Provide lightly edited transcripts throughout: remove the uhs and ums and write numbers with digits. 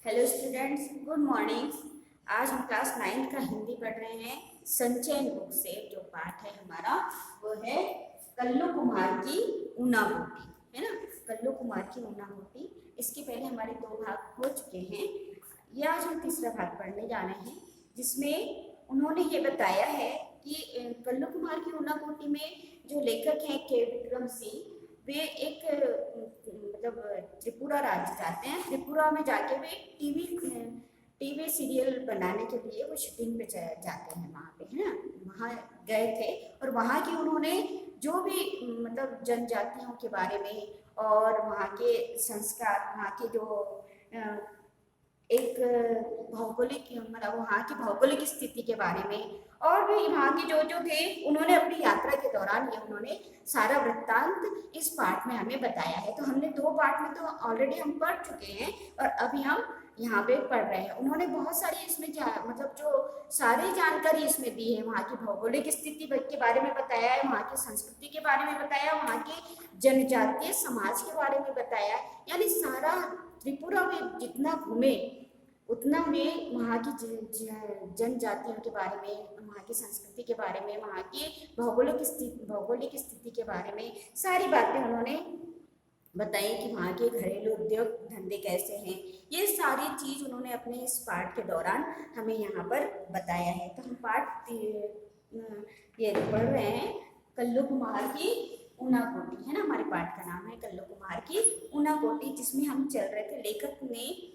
Hello students, good morning. आज हम class 9 का हिंदी पढ़ रहे हैं। संचयन बुक से जो पाठ है हमारा वो है कल्लू कुमार की ऊना गोटी, है ना। कल्लू कुमार की ऊना गोटी। इसके पहले हमारे 2 भाग हो चुके हैं। ये आज हम तीसरा भाग पढ़ने जा रहे हैं, जिसमें उन्होंने ये बताया है कि कल्लू कुमार की ऊना गोटी में जो लेखक हैं के विक्रम सिंह, वे एक मतलब त्रिपुरा राज्य जाते हैं। त्रिपुरा में जाके वे टीवी सीरियल बनाने के लिए वो शूटिंग पे जाते हैं वहाँ पे, है ना। वहाँ गए थे और वहाँ की उन्होंने जो भी मतलब जनजातियों के बारे में और वहाँ के संस्कार, वहाँ के जो एक भौगोलिक मतलब वहाँ की भौगोलिक स्थिति के बारे में और भी वहाँ के जो जो थे, उन्होंने अपनी यात्रा के दौरान ये उन्होंने सारा वृत्तांत इस पाठ में हमें बताया है। तो हमने 2 पाठ में तो ऑलरेडी हम पढ़ चुके हैं और अभी हम यहाँ पे पढ़ रहे हैं। उन्होंने बहुत सारी इसमें मतलब जो सारी जानकारी इसमें दी है, वहाँ की भौगोलिक स्थिति के बारे में बताया है, वहाँ की संस्कृति के बारे में बताया, वहाँ के जनजातीय समाज के बारे में बताया। यानी सारा त्रिपुरा में जितना घूमे उतना में वहाँ की जनजातियों के बारे में, वहाँ की संस्कृति के बारे में, वहाँ की भौगोलिक स्थिति के बारे में सारी बातें उन्होंने बताई कि वहाँ के घरेलू उद्योग धंधे कैसे हैं। ये सारी चीज़ उन्होंने अपने इस पाठ के दौरान हमें यहाँ पर बताया है। तो हम पाठ ये पढ़ रहे हैं कल्लू कुमार की ऊना कोटी, है ना। हमारे पाठ का नाम है कल्लू कुमार की ऊना कोटी, जिसमें हम चल रहे थे। लेखक ने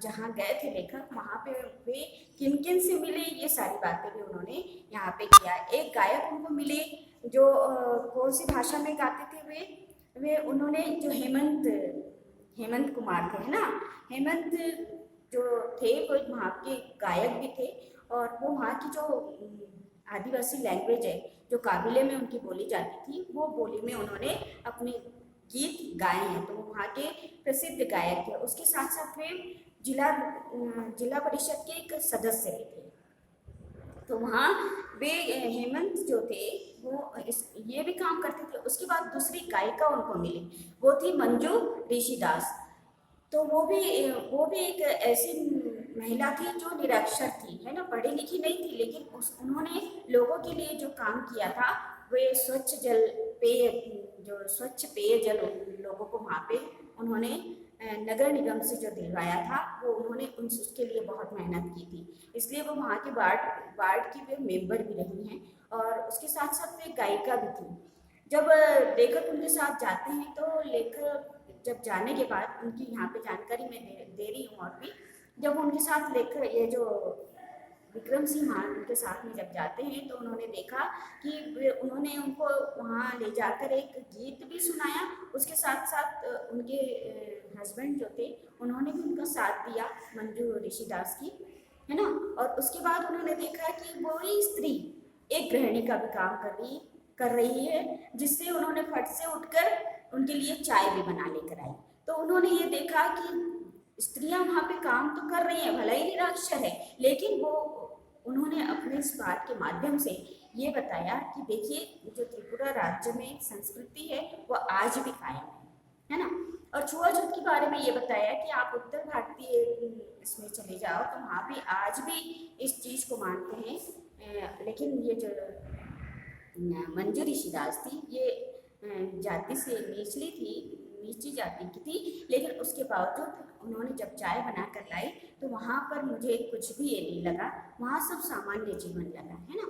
जहाँ गए थे लेखक, वहाँ पे वे किन किन से मिले, ये सारी बातें भी उन्होंने यहाँ पे किया। एक गायक उनको मिले जो कौन सी भाषा में गाते थे वे उन्होंने जो हेमंत कुमार थे, है ना। हेमंत जो थे वो वहाँ के गायक भी थे और वो वहाँ की जो आदिवासी लैंग्वेज है, जो काबिले में उनकी बोली जाती थी, वो बोली में उन्होंने अपने गीत गाए हैं। तो वहाँ के प्रसिद्ध गायक थे। उसके साथ साथ वे जिला परिषद के एक सदस्य भी थे। तो वहाँ वे हेमंत जो थे वो ये भी काम करते थे। उसके बाद दूसरी गायिका उनको मिली, वो थी मंजू ऋषिदास। तो वो भी एक ऐसी महिला थी जो निरक्षर थी, है ना, पढ़ी लिखी नहीं थी, लेकिन उन्होंने लोगों के लिए जो काम किया था, वे स्वच्छ पेयजल लोगों को वहाँ पे उन्होंने नगर निगम से जो दिलवाया था, वो उन्होंने उसके लिए बहुत मेहनत की थी। इसलिए वो वहाँ के वार्ड की वे मेंबर भी रही हैं और उसके साथ साथ वे गायिका भी थी। जब लेखक उनके साथ जाते हैं तो लेखक जब जाने के बाद उनकी यहाँ पे जानकारी मैं दे रही हूँ। और भी जब उनके साथ लेखक ये जो विक्रम सिंह मान उनके साथ में जब जाते हैं तो उन्होंने देखा कि उन्होंने उनको वहाँ ले जाकर एक गीत भी सुनाया। उसके साथ साथ उनके हस्बैंड जो थे उन्होंने भी उनका साथ दिया, मंजू ऋषिदास की, है ना। और उसके बाद उन्होंने देखा कि वही स्त्री एक गृहिणी का भी काम कर रही है, जिससे उन्होंने फट से उठकर उनके लिए चाय भी बना लेकर आई। तो उन्होंने ये देखा कि स्त्रियां वहाँ पे काम तो कर रही हैं, भला ही निरक्षर है, लेकिन वो उन्होंने अपने इस बात के माध्यम से ये बताया कि देखिए जो त्रिपुरा राज्य में संस्कृति है वो आज भी कायम है ना। और छुआछूत के बारे में ये बताया कि आप उत्तर भारतीय इसमें चले जाओ तो वहाँ भी आज भी इस चीज़ को मानते हैं। लेकिन ये जो मंजू ऋषिदास थी, ये जाति से नीची जाति की थी, लेकिन उसके बावजूद उन्होंने जब चाय बना कर लाई तो वहाँ पर मुझे कुछ भी ये नहीं लगा, वहाँ सब सामान्य जीवन लगा, है ना।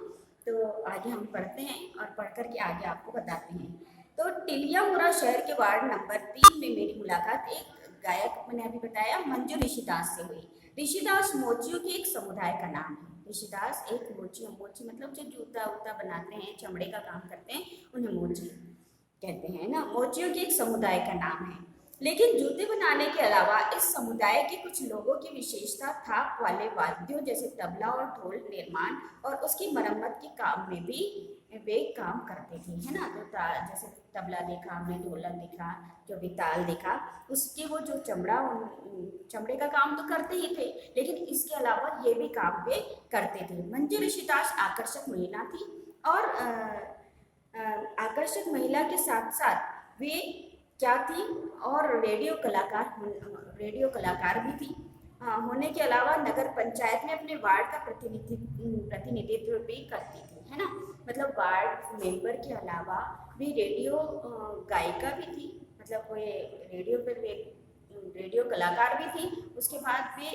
तो आगे हम पढ़ते हैं और पढ़ कर के आगे आपको बताते हैं। तो टिलियामुरा शहर के वार्ड नंबर 3 में मेरी मुलाकात एक गायक, मैंने अभी बताया, मंजू ऋषिदास से हुई। ऋषिदास मोचियों के एक समुदाय का नाम है। ऋषिदास एक मोची मतलब जो जूता वूता बनाते हैं, चमड़े का काम करते हैं, उन्हें मोची कहते हैं ना। मोचियों के एक समुदाय का नाम है। लेकिन जूते बनाने के अलावा इस समुदाय के कुछ लोगों की विशेषता थाप वाले वाद्यों जैसे तबला और ढोल निर्माण और उसकी मरम्मत के काम में भी वे काम करते थे, है ना। तो जैसे तबला देखा हमने, ढोलक देखा, जो भी ताल देखा, उसके वो जो चमड़े का काम तो करते ही थे, लेकिन इसके अलावा ये भी काम वे करते थे। मंजू ऋषिदास आकर्षक महिला थी और आकर्षक महिला के साथ साथ वे क्या थी, और रेडियो कलाकार भी थी। होने के अलावा नगर पंचायत में अपने वार्ड का प्रतिनिधित्व भी करती थी, है ना। मतलब वार्ड मेंबर के अलावा भी रेडियो गायिका भी थी, मतलब वे रेडियो पर वे रेडियो कलाकार भी थी। उसके बाद वे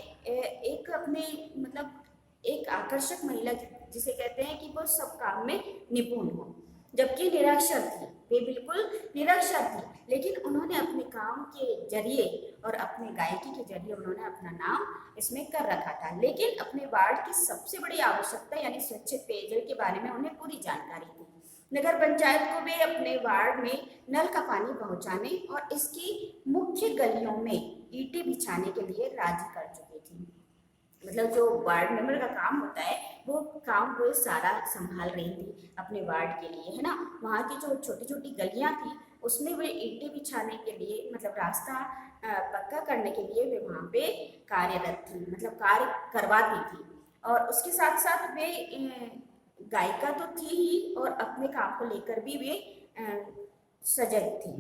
एक अपने मतलब एक आकर्षक महिला जिसे कहते हैं कि वो सब काम में निपुण हो, जबकि निरक्षर थी, वे बिल्कुल निरक्षर थी, लेकिन उन्होंने अपने काम के जरिए और अपने गायकी के जरिए उन्होंने अपना नाम इसमें कर रखा था। लेकिन अपने वार्ड की सबसे बड़ी आवश्यकता यानी स्वच्छ पेयजल के बारे में उन्हें पूरी जानकारी थी। नगर पंचायत को वे अपने वार्ड में नल का पानी पहुंचाने और इसकी मुख्य गलियों में ईंटें बिछाने के लिए राजी कर चुकी थी। मतलब जो वार्ड मेंबर का काम होता है वो काम वो सारा संभाल रही थी अपने वार्ड के लिए, है ना। वहाँ की जो छोटी छोटी गलियाँ थी उसमें वे ईंटें बिछाने के लिए मतलब रास्ता पक्का करने के लिए वे वहाँ पे कार्यरत थी, मतलब कार्य करवाती थी। और उसके साथ साथ वे गायिका तो थी ही और अपने काम को लेकर भी वे सजग थी।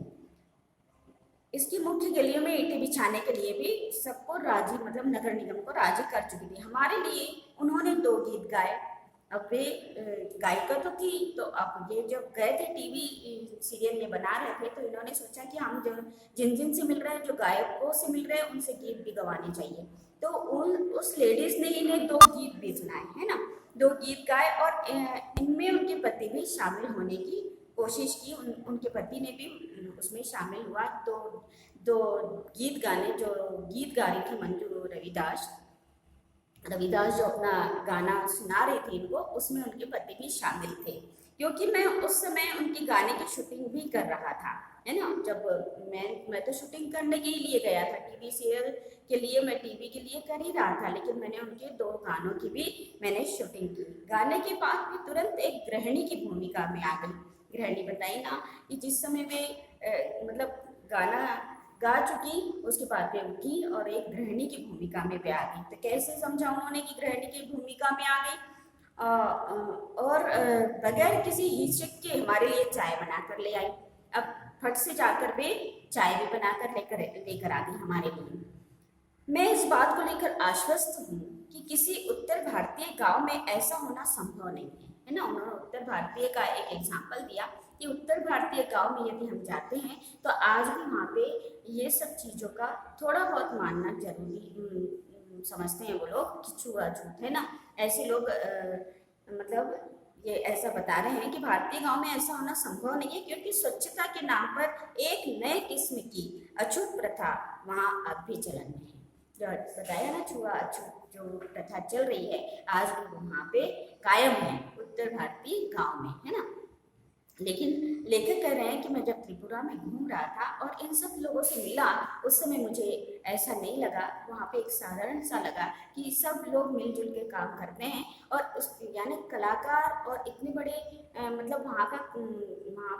इसकी मुख्य गलियों में ईंटें बिछाने के लिए भी सबको राजी मतलब नगर निगम को राजी कर चुकी थी। हमारे लिए उन्होंने 2 गीत गाए। अब वे गायिका तो थी, तो अब ये जब गए थे टीवी सीरियल में बना रहे थे तो इन्होंने सोचा कि हम जो जिन जिन से मिल रहे हैं, जो गायकों से मिल रहे हैं, उनसे गीत भी गवाने चाहिए। तो उस लेडीज ने इन्हें 2 गीत भी सुनाए, है ना। 2 गीत गाए और इनमें उनके पति भी शामिल होने की कोशिश की। उनके पति ने भी उसमें शामिल हुआ। तो 2 गीत गाने जो गीत गा रही थी मंजू रविदास जो अपना गाना सुना रही थी इनको, उसमें उनके पति भी शामिल थे। क्योंकि मैं उस समय उनके गाने की शूटिंग भी कर रहा था, है ना। जब मैं तो शूटिंग करने के लिए गया था, टीवी सीरियल के लिए मैं टीवी के लिए कर ही रहा था, लेकिन मैंने उनके 2 गानों की भी मैंने शूटिंग की। गाने के बाद भी तुरंत एक गृहिणी की भूमिका में आ गई। गृहिणी बताई ना कि जिस समय में मतलब गाना गा चुकी, उसके बाद वे उठी और एक गृहिणी की भूमिका में वे आ गई। तो कैसे समझा उन्होंने कि गृहिणी की भूमिका में आ गई, और बगैर किसी हिचक के हमारे लिए चाय बनाकर ले आई। अब फट से जाकर वे चाय भी बनाकर लेकर आ गई हमारे लिए। मैं इस बात को लेकर आश्वस्त हूँ कि किसी उत्तर भारतीय गांव में ऐसा होना संभव नहीं है ना। उन्होंने उत्तर भारतीय का एक एग्जाम्पल दिया कि उत्तर भारतीय गांव में यदि हम जाते हैं तो आज भी वहाँ पे ये सब चीज़ों का थोड़ा बहुत मानना जरूरी समझते हैं वो लोग कि छुआछूत है ना। ऐसे लोग मतलब ये ऐसा बता रहे हैं कि भारतीय गांव में ऐसा होना संभव नहीं है, क्योंकि स्वच्छता के नाम पर एक नए किस्म की अछूत प्रथा वहाँ अब भी चलन में है। जो बताया ना छुआछूत जो प्रथा चल रही है आज भी वहाँ पे कायम है उत्तर भारतीय गांव में, है ना। लेकिन लेखक कह रहे हैं कि मैं जब त्रिपुरा में घूम रहा था और इन सब लोगों से मिला, उस समय मुझे ऐसा नहीं लगा। वहाँ पे एक साधारण सा लगा कि सब लोग मिलजुल के काम करते हैं और उस यानी कलाकार और इतने बड़े मतलब वहाँ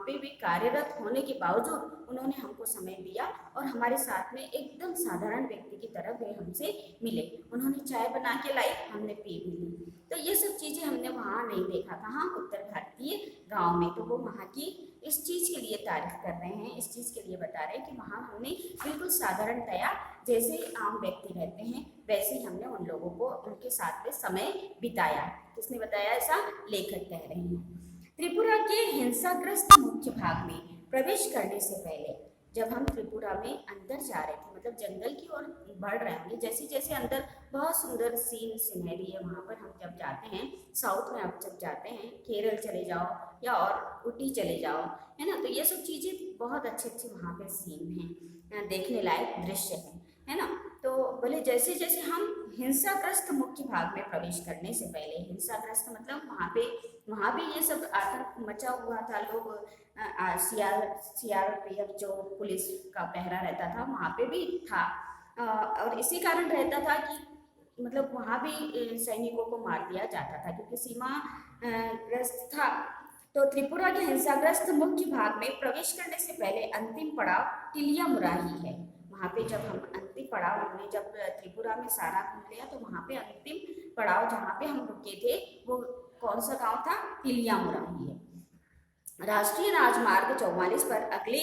पे भी कार्यरत होने के बावजूद उन्होंने हमको समय दिया और हमारे साथ में एकदम साधारण व्यक्ति की तरह वे हमसे मिले। उन्होंने चाय बना के लाई, हमने पी भी ली। तो ये सब चीज़ें हमने वहाँ नहीं देखा था, हाँ उत्तर भारतीय गांव में। तो वो वहाँ की इस चीज़ के लिए तारीफ कर रहे हैं, इस चीज़ के लिए बता रहे हैं कि वहाँ हमने बिल्कुल साधारणतया जैसे आम व्यक्ति रहते हैं वैसे ही हमने उन लोगों को उनके साथ में समय बिताया। किसने बताया ऐसा? लेखक कह रहे हैं। त्रिपुरा के हिंसाग्रस्त मुख्य भाग में प्रवेश करने से पहले जब हम त्रिपुरा में अंदर जा रहे थे, मतलब जंगल की ओर बढ़ रहे होंगे, जैसे जैसे अंदर बहुत सुंदर सीनरी है वहाँ पर। हम जब जाते हैं साउथ में, आप जब जाते हैं केरल चले जाओ या और ऊटी चले जाओ, है ना, तो ये सब चीज़ें बहुत अच्छे अच्छे वहाँ पे सीन हैं, देखने लायक दृश्य है ना। तो बोले जैसे जैसे हम हिंसाग्रस्त मुख्य भाग में प्रवेश करने से पहले, हिंसाग्रस्त मतलब वहाँ भी ये सब आतंक मचा हुआ था। लोग सीआरपीएफ जो पुलिस का पहरा रहता था वहाँ पे भी था, और इसी कारण रहता था कि मतलब वहाँ भी सैनिकों को मार दिया जाता था क्योंकि सीमा ग्रस्त था। तो त्रिपुरा के हिंसाग्रस्त मुख्य भाग में प्रवेश करने से पहले अंतिम पड़ाव टिलियामुराही है। वहाँ पे जब हम अंतिम पड़ाव हमने जब त्रिपुरा में सारा घूम लिया तो वहाँ पे अंतिम पड़ाव जहाँ पे हम रुके थे वो कौन सा गांव था? टिलियामुराही है। राष्ट्रीय राजमार्ग 44 पर अगले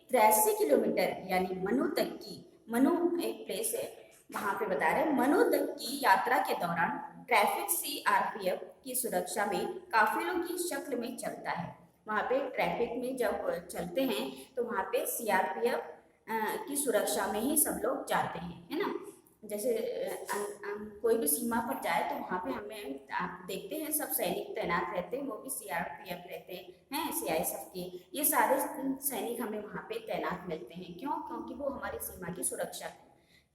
83 किलोमीटर यानी मनु तक की, मनु एक प्लेस है, वहां पे बता रहे हैं, मनोदक की यात्रा के दौरान ट्रैफिक सीआरपीएफ की सुरक्षा में काफिलों की शक्ल में चलता है। वहां पे ट्रैफिक में जब चलते हैं तो वहां पे सीआरपीएफ की सुरक्षा में ही सब लोग जाते हैं, है ना। जैसे कोई भी सीमा पर जाए तो वहां पे हमें आप देखते हैं सब सैनिक तैनात रहते हैं, वो भी सीआरपीएफ रहते हैं, सीआईएसएफ के। ये सारे सैनिक हमें वहां पे तैनात मिलते हैं। क्यों? क्योंकि वो हमारी सीमा की सुरक्षा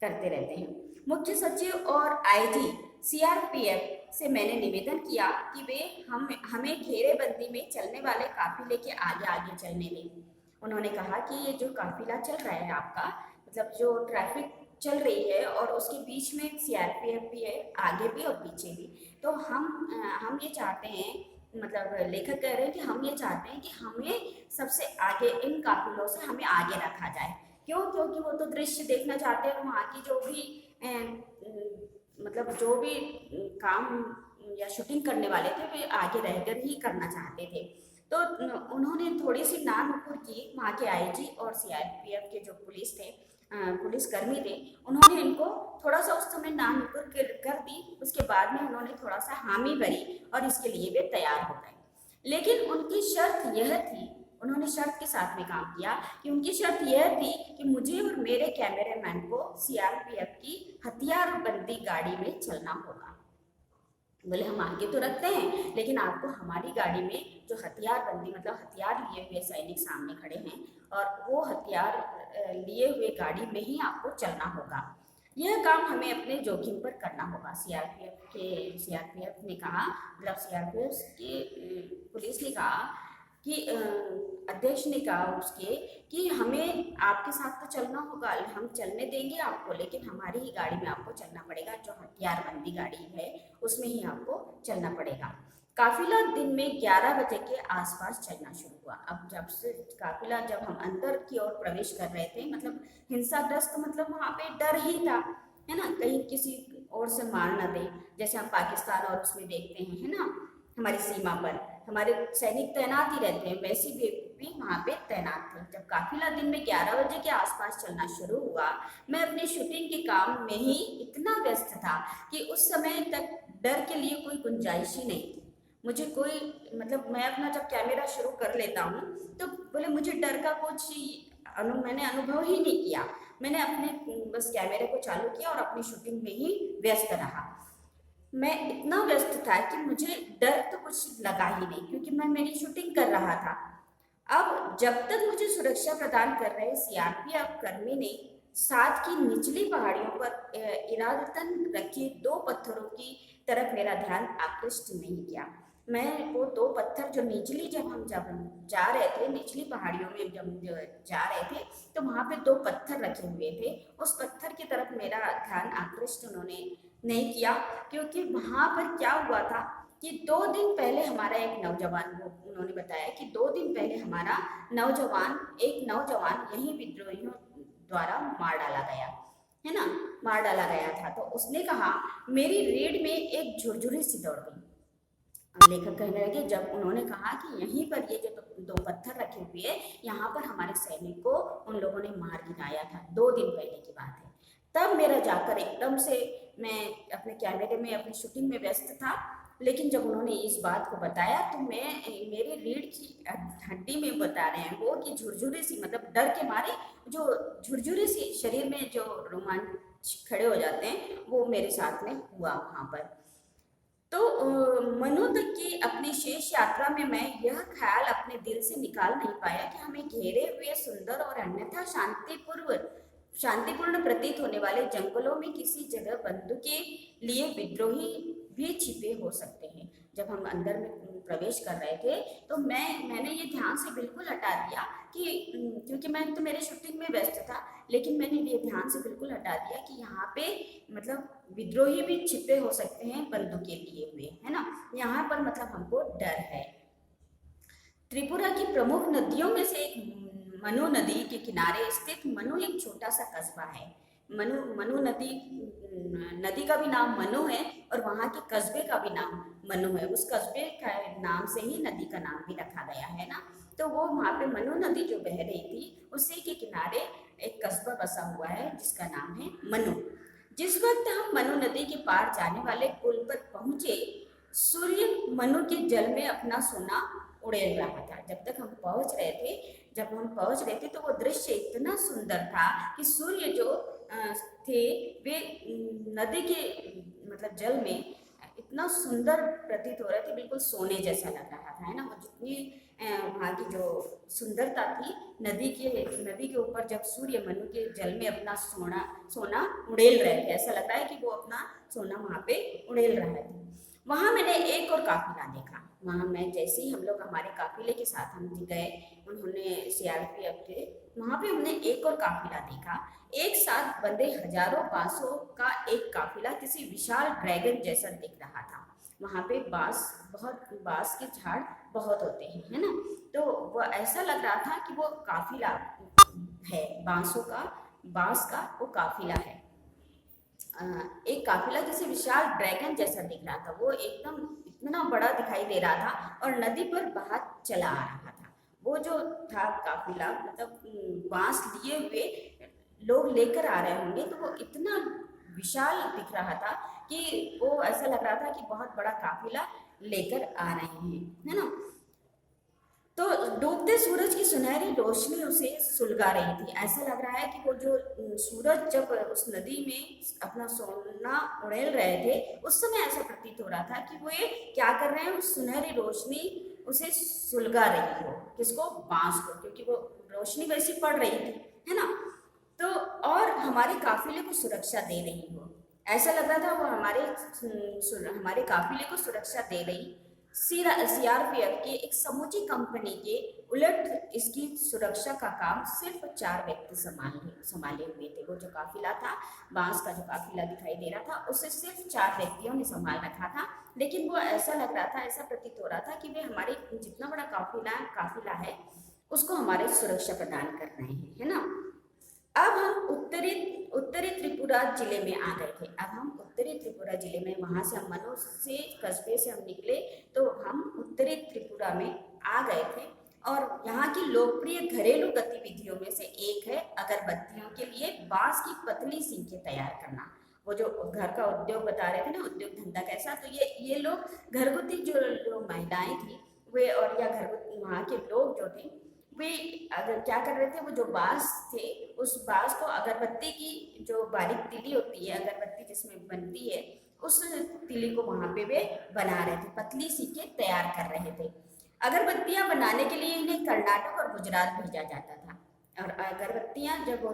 करते रहते हैं। मुख्य सचिव और आईजी सीआरपीएफ से मैंने निवेदन किया कि वे हमें घेरेबंदी में चलने वाले काफिले के आगे आगे चलने दें। उन्होंने कहा कि ये जो काफिला चल रहा है आपका, मतलब जो ट्रैफिक चल रही है और उसके बीच में सीआरपीएफ भी है, आगे भी और पीछे भी। तो हम ये चाहते हैं, मतलब लेखक कह रहे हैं कि हम ये चाहते हैं कि हमें सबसे आगे इन काफिलों से हमें आगे रखा जाए। क्यों? क्योंकि वो तो दृश्य देखना चाहते हैं, वहाँ की जो भी मतलब जो भी काम या शूटिंग करने वाले थे वे आगे रहकर ही करना चाहते थे। तो उन्होंने थोड़ी सी नानुकुर की वहाँ के आईजी और सीआरपीएफ के जो पुलिस थे, पुलिस कर्मी थे, उन्होंने इनको थोड़ा सा उस समय नानुकुर कर दी। उसके बाद में उन्होंने थोड़ा सा हामी भरी और इसके लिए वे तैयार हो गए। लेकिन उनकी शर्त यह थी, उन्होंने शर्त के साथ में काम किया कि उनकी शर्त यह थी कि मुझे और मेरे कैमरामैन को सीआरपीएफ की हथियारबंदी गाड़ी में चलना होगा। बोले हम आगे तो रखते हैं, लेकिन आपको हमारी गाड़ी में जो हथियारबंदी, मतलब हथियार लिए हुए सैनिक सामने खड़े हैं और वो हथियार लिए हुए गाड़ी में ही आपको चलना होगा। यह काम हमें अपने जोखिम पर करना होगा। सीआरपीएफ ने कहा, मतलब सीआरपीएफ के पुलिस ने कहा कि अध्यक्ष ने कहा उसके कि हमें आपके साथ तो चलना होगा, हम चलने देंगे आपको, लेकिन हमारी ही गाड़ी में आपको चलना पड़ेगा, जो हथियारबंदी गाड़ी है उसमें ही आपको चलना पड़ेगा। काफिला दिन में 11 बजे के आसपास चलना शुरू हुआ। अब जब से काफिला, जब हम अंदर की ओर प्रवेश कर रहे थे, मतलब हिंसाग्रस्त, मतलब वहाँ पे डर ही था, है ना, कहीं किसी और से मार न दे। जैसे हम पाकिस्तान और उसमें देखते हैं, है ना, हमारी सीमा पर हमारे सैनिक तैनात ही रहते हैं, वैसे भी वहाँ पे तैनात थे। जब काफिला दिन में 11 बजे के आसपास चलना शुरू हुआ, मैं अपने शूटिंग के काम में ही इतना व्यस्त था कि उस समय तक डर के लिए कोई गुंजाइश ही नहीं थी। मुझे कोई, मतलब मैं अपना जब कैमरा शुरू कर लेता हूँ तो बोले मुझे डर का कुछ मैंने अनुभव ही नहीं किया। मैंने अपने बस कैमरे को चालू किया और अपनी शूटिंग में ही व्यस्त रहा। मैं इतना व्यस्त था कि मुझे डर तो कुछ लगा ही नहीं, क्योंकि मैं मेरी शूटिंग कर रहा था। अब जब तक मुझे सुरक्षा प्रदान कर रहे सीआरपीएफ कर्मी ने साथ की निचली पहाड़ियों पर इरादतन रखे 2 पत्थरों की तरफ मेरा ध्यान आकृष्ट नहीं किया। मैं वो 2 पत्थर जो निचली, जब जा रहे थे निचली पहाड़ियों में, जब जा रहे थे तो वहां पे 2 पत्थर रखे हुए थे, उस पत्थर की तरफ मेरा ध्यान आकृष्ट उन्होंने नहीं किया। क्योंकि वहां पर क्या हुआ था कि 2 दिन पहले हमारा एक नौजवान, वो उन्होंने बताया कि 2 दिन पहले हमारा एक नौजवान यही विद्रोहियों द्वारा मार डाला गया, है ना, मार डाला गया था। तो उसने कहा मेरी रीढ़ में एक झुरझुरी सी दौड़ गई। लेखक कहने लगे, जब उन्होंने कहा कि यहीं पर ये जो 2 पत्थर रखे हुए, यहाँ पर हमारे सैनिक को उन लोगों ने मार गिराया था, 2 दिन पहले की बात है। तब मेरा जाकर एकदम से, मैं अपने कैमरे में अपनी शूटिंग में व्यस्त था, लेकिन जब उन्होंने इस बात को बताया तो मेरी रीढ़ की हड्डी में बता रहे हैं वो कि झुरझुरी सी, मतलब डर के मारे जो झुरझुरी सी शरीर में जो रोमांच खड़े हो जाते हैं, वो मेरे साथ में हुआ वहाँ पर। तो मनु तक की अपनी शेष यात्रा में मैं यह ख्याल अपने दिल से निकाल नहीं पाया कि हमें घेरे हुए सुंदर और अन्यथा शांतिपूर्ण प्रतीत होने वाले जंगलों में किसी जगह बंदूकें लिए विद्रोही भी छिपे हो सकते हैं। जब हम अंदर में प्रवेश कर रहे थे तो मैंने ये ध्यान से बिल्कुल हटा दिया कि क्योंकि मैं तो मेरे शूटिंग में व्यस्त था, लेकिन मैंने ये ध्यान से बिल्कुल हटा दिया कि यहाँ पे मतलब विद्रोही भी छिपे हो सकते हैं बंदूकें लिए हुए, है ना, यहाँ पर मतलब हमको डर है। त्रिपुरा की प्रमुख नदियों में से एक मनु नदी के किनारे स्थित मनु एक छोटा सा कस्बा है। मनु नदी का भी नाम मनु है और वहाँ के कस्बे का भी नाम मनु है। उस कस्बे का नाम से ही नदी का नाम भी रखा गया है ना। तो वो वहाँ पे मनु नदी जो बह रही थी उसी के किनारे एक कस्बा बसा हुआ है जिसका नाम है मनु। जिस वक्त हम मनु नदी के पार जाने वाले पुल पर पहुंचे, सूर्य मनु के जल में अपना सोना उड़ेल रहा था। जब हम पहुंच रहे थे तो वो दृश्य इतना सुंदर था कि सूर्य जो थे वे नदी के मतलब जल में इतना सुंदर प्रतीत हो रहे थे, बिल्कुल सोने जैसा लग रहा था, है ना। वो जितनी वहाँ की जो सुंदरता थी, नदी के ऊपर जब सूर्य मनु के जल में अपना सोना उड़ेल रहे थे, ऐसा लग रहा है कि वो अपना सोना वहाँ पे उड़ेल रहा है। वहाँ मैंने एक और काफिला देखा। वहाँ मैं जैसे ही हम लोग हमारे काफिले के साथ हम गए, उन्होंने सीआरपीएफ थे, वहाँ पे हमने एक और काफिला देखा। एक साथ बंधे हजारों बांसों का एक काफिला किसी विशाल ड्रैगन जैसा दिख रहा था। वहाँ पे बांस के झाड़ बहुत होते हैं, है ना। तो वो ऐसा लग रहा था कि वो काफिला है, बांस का वो काफिला है। एक काफिला किसी विशाल ड्रैगन जैसा दिख रहा था। वो एकदम इतना बड़ा दिखाई दे रहा था और नदी पर बहा चला आ रहा था। वो जो था काफिला, मतलब बांस लिए हुए लोग लेकर आ रहे होंगे, तो वो इतना विशाल दिख रहा था कि वो ऐसा लग रहा था कि बहुत बड़ा काफिला लेकर आ रहे हैं, है ना। तो डूबते सूरज की सुनहरी रोशनी उसे सुलगा रही थी। ऐसा लग रहा है कि वो जो सूरज जब उस नदी में अपना सोना उड़ेल रहे थे, उस समय ऐसा प्रतीत हो रहा था कि वो ये क्या कर रहे हैं, उस सुनहरी रोशनी उसे सुलगा रही हो। किसको? बांस को, क्योंकि वो रोशनी वैसी पड़ रही थी, है ना। तो और हमारे काफिले को सुरक्षा दे रही हो, ऐसा लग रहा था वो हमारे काफिले को सुरक्षा दे रही। सीआरपीएफ के एक समूची कंपनी के उलट इसकी सुरक्षा का काम सिर्फ 4 व्यक्ति संभाले हुए थे। वो जो काफिला था, बांस का जो काफिला दिखाई दे रहा था, उसे सिर्फ 4 व्यक्तियों ने संभाल रखा था। लेकिन वो ऐसा लग रहा था, ऐसा प्रतीत हो रहा था कि वे हमारे जितना बड़ा काफिला है उसको हमारे सुरक्षा प्रदान कर रहे हैं, है ना। अब हम उत्तरी त्रिपुरा जिले में आ गए थे। अब हम उत्तरी त्रिपुरा जिले में, वहाँ से हम मनु से कस्बे से हम निकले तो हम उत्तरी त्रिपुरा में आ गए थे। और यहाँ की लोकप्रिय घरेलू गतिविधियों में से एक है अगरबत्तियों के लिए बांस की पतली सीखें तैयार करना। वो जो घर का उद्योग बता रहे थे ना, उद्योग धंधा कैसा, तो ये लोग घरगुती जो महिलाएं थी वे, और या घरगुती वहाँ के लोग जो थे, वे अगर क्या कर रहे थे, वो जो बांस थे उस बांस को अगरबत्ती की जो बारीक तिली होती है, अगरबत्ती जिसमें बनती है, उस तिली को वहां पे वे बना रहे थे, पतली सीखें तैयार कर रहे थे। अगरबत्तियां बनाने के लिए इन्हें कर्नाटक और गुजरात भेजा जाता था। और अगरबत्तियां जब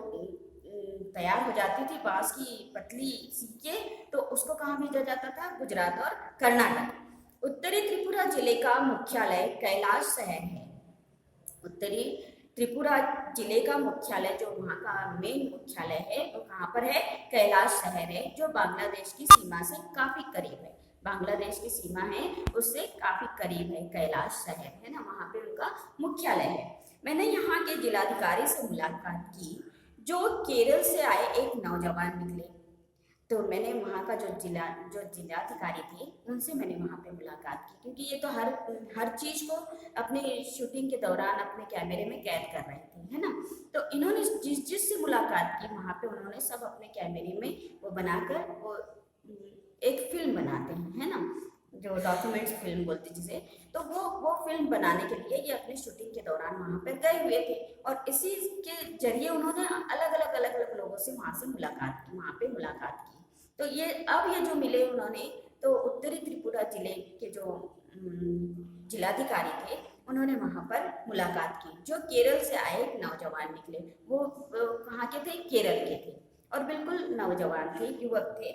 तैयार हो जाती थी, बांस की पतली सीखें, तो उसको कहाँ भेजा जाता था? गुजरात और कर्नाटक। उत्तरी त्रिपुरा जिले का मुख्यालय कैलाश शहर है। उत्तरी त्रिपुरा जिले का मुख्यालय, जो वहाँ का मेन मुख्यालय है, वो कहाँ पर है? कैलाश शहर है, जो बांग्लादेश की सीमा से काफी करीब है। बांग्लादेश की सीमा है उससे काफी करीब है कैलाश शहर, है ना। वहाँ पे उनका मुख्यालय है। मैंने यहाँ के जिलाधिकारी से मुलाकात की, जो केरल से आए एक नौजवान निकले। तो मैंने वहाँ का जो जिलाधिकारी थे उनसे मैंने वहाँ पे मुलाकात की, क्योंकि ये तो हर चीज़ को अपने शूटिंग के दौरान अपने कैमरे में कैद कर रहे थे, है ना। तो इन्होंने जिससे मुलाकात की, वहाँ पे उन्होंने सब अपने कैमरे में वो बनाकर वो एक फिल्म बनाते हैं, है ना, जो डॉक्यूमेंट्स फिल्म बोलते जिसे। तो वो फिल्म बनाने के लिए ये अपने शूटिंग के दौरान वहाँ पर गए हुए थे, और इसी के जरिए उन्होंने अलग अलग लोगों से वहाँ से मुलाकात की, वहाँ पे मुलाकात की। तो ये जो मिले उन्होंने, तो उत्तरी त्रिपुरा जिले के जो जिलाधिकारी थे, उन्होंने वहाँ पर मुलाकात की। जो केरल से आए एक नौजवान निकले, वो कहाँ के थे? केरल के थे, और बिल्कुल नौजवान थे, युवक थे।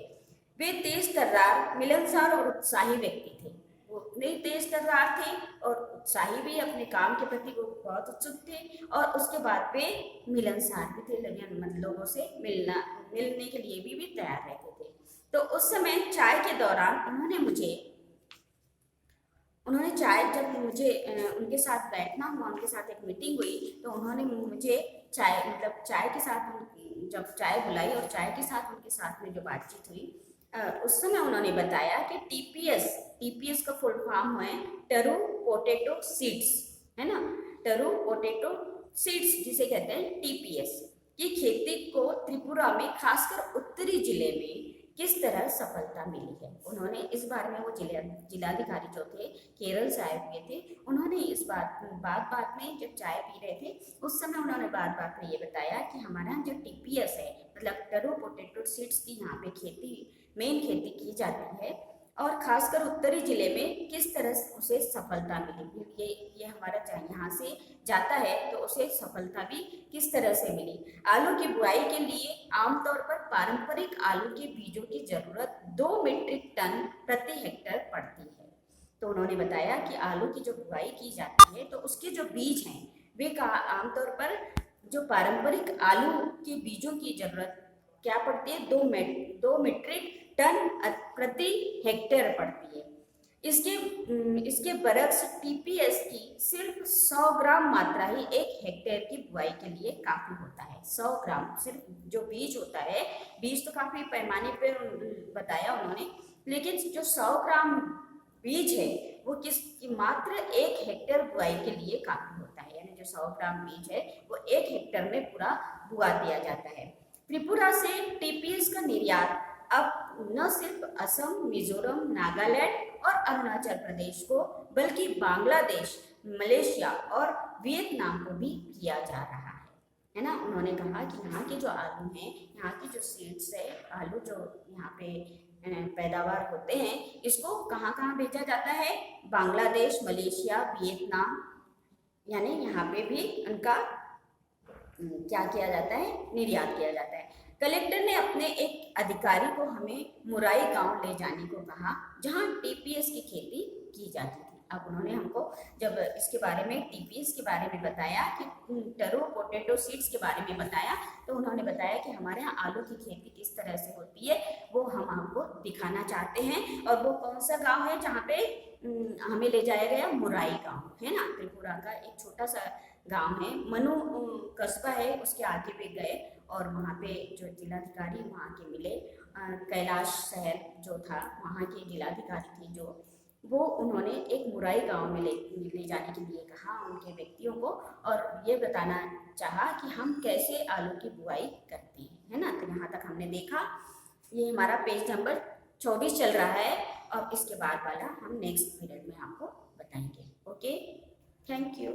वे तेज तर्रार, मिलनसार और उत्साही व्यक्ति थे। वो नहीं तेज तर्रार थे और उत्साही भी, अपने काम के प्रति वो बहुत उत्सुक थे, और उसके बाद वे मिलनसार भी थे, लोगों से मिलने के लिए भी तैयार रहते थे। तो उस समय चाय के दौरान जब मुझे उनके साथ बैठना हुआ, उनके साथ एक मीटिंग हुई, तो उन्होंने मुझे चाय के साथ जब चाय बुलाई और चाय के साथ उनके साथ में जो बातचीत हुई, उस समय उन्होंने बताया कि टीपीएस का फुल फॉर्म है टरू पोटैटो सीड्स, है ना। टरू पोटैटो सीड्स जिसे कहते हैं टीपीएस। कि खेती को त्रिपुरा में खासकर उत्तरी जिले में किस तरह सफलता मिली है। उन्होंने इस बारे में वो जिलाधिकारी जो थे केरल से आए हुए थे, उन्होंने इस बात में जब चाय पी रहे थे उस समय उन्होंने बात में ये बताया कि हमारा जो टीपीएस है, मतलब टरू पोटैटो सीड्स की यहाँ पे मेन खेती की जाती है और खासकर उत्तरी जिले में किस तरह से उसे सफलता मिली। ये हमारा यहाँ से जाता है तो उसे सफलता भी किस तरह से मिली। आलू की बुआई के लिए आमतौर पर पारंपरिक आलू के बीजों की जरूरत 2 मीट्रिक टन प्रति हेक्टेयर पड़ती है। तो उन्होंने बताया कि आलू की जो बुआई की जाती है तो उसके जो बीज हैं वे आमतौर पर जो पारंपरिक आलू के बीजों की जरूरत क्या पड़ती है, 2 मीट्रिक टन प्रति हेक्टेयर पड़ती है। इसके बरक्स टीपीएस की सिर्फ 100 ग्राम मात्रा ही 1 हेक्टेयर की बुआई के लिए काफी होता है। 100 ग्राम सिर्फ जो बीज होता है, बीज तो काफी पैमाने पर बताया उन्होंने, लेकिन जो 100 ग्राम बीज है वो मात्र 1 हेक्टेयर बुआई के लिए काफी होता है। यानी जो 100 ग्राम बीज है वो 1 हेक्टेयर में पूरा बुआ दिया जाता है। त्रिपुरा से टीपीएस का निर्यात अब न सिर्फ असम, मिजोरम, नागालैंड और अरुणाचल प्रदेश को बल्कि बांग्लादेश, मलेशिया और वियतनाम को भी किया जा रहा है ना। उन्होंने कहा कि यहाँ के जो आलू हैं, यहाँ की जो सीड्स है, आलू जो यहाँ पे पैदावार होते हैं, इसको कहाँ कहाँ भेजा जाता है, बांग्लादेश, मलेशिया, वियतनाम, यानी यहाँ पे भी उनका क्या किया जाता है, निर्यात किया जाता है। कलेक्टर ने अपने एक अधिकारी को हमें मुराई गांव ले जाने को कहा जहां टीपीएस की खेती की जाती थी। अब उन्होंने हमको जब इसके बारे में, टीपीएस के बारे में बताया कि टरू पोटैटो सीड्स के बारे में बताया, तो उन्होंने बताया कि हमारे यहाँ आलू की खेती किस तरह से होती है वो हम आपको दिखाना चाहते हैं। और वो कौन सा गाँव है जहाँ पे हमें ले जाया गया, मुराई गाँव है ना, त्रिपुरा का एक छोटा सा गांव है, मनु कस्बा है, उसके आगे पे गए और वहाँ पे जो जिलाधिकारी वहाँ के मिले, कैलाश शहर जो था वहाँ के जिलाधिकारी थी जो, वो उन्होंने एक मुराई गांव में ले जाने के लिए कहा उनके व्यक्तियों को, और ये बताना चाहा कि हम कैसे आलू की बुआई करते हैं, है ना। तो यहाँ तक हमने देखा, ये हमारा पेज नंबर 24 चल रहा है और इसके बाद वाला हम नेक्स्ट पीरियड में आपको बताएंगे। Okay, thank you.